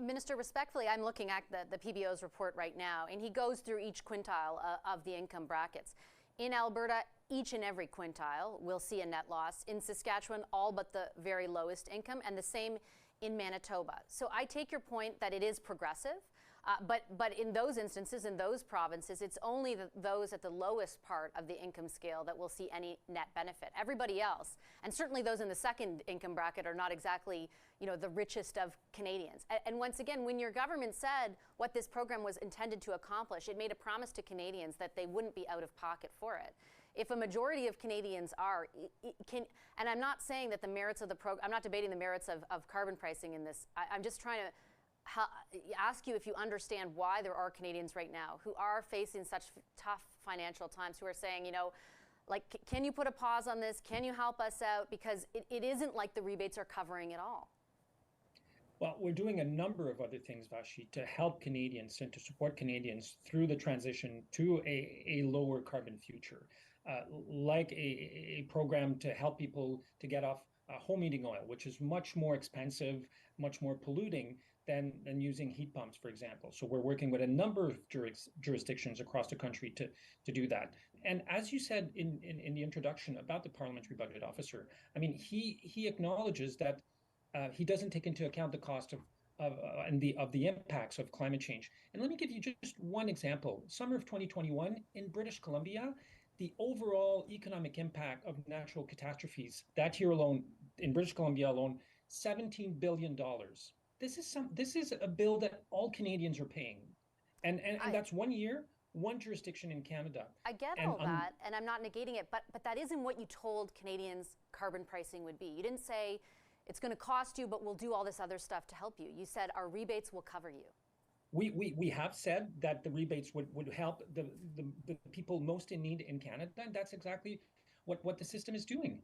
Minister, respectfully, I'm looking at the PBO's report right now, and he goes through each quintile of the income brackets. In Alberta, each and every quintile will see a net loss. In Saskatchewan, all but the very lowest income, and the same in Manitoba. So I take your point that it is progressive, but in those instances, in those provinces, it's only those at the lowest part of the income scale that will see any net benefit. Everybody else, and certainly those in the second income bracket, are not exactly, the richest of Canadians. And once again, when your government said what this program was intended to accomplish, it made a promise to Canadians that they wouldn't be out of pocket for it. If a majority of Canadians are, and I'm not saying that the merits of the program, I'm not debating the merits of carbon pricing in this. I'm just trying to ask you if you understand why there are Canadians right now who are facing such tough financial times, who are saying, can you put a pause on this? Can you help us out? Because it isn't like the rebates are covering it all. Well, we're doing a number of other things, Vashi, to help Canadians and to support Canadians through the transition to a lower carbon future, like a program to help people to get off home heating oil, which is much more expensive, much more polluting than using heat pumps, for example. So we're working with a number of jurisdictions across the country to do that. And as you said in the introduction about the Parliamentary Budget Officer, I mean, he acknowledges that he doesn't take into account the cost of the impacts of climate change. And let me give you just one example. Summer of 2021 in British Columbia, the overall economic impact of natural catastrophes that year alone, in British Columbia alone, $17 billion. This is a bill that all Canadians are paying. And that's 1 year, one jurisdiction in Canada. I get all that, and I'm not negating it, but that isn't what you told Canadians carbon pricing would be. You didn't say it's going to cost you, but we'll do all this other stuff to help you. You said our rebates will cover you. We have said that the rebates would help the people most in need in Canada, and that's exactly what the system is doing.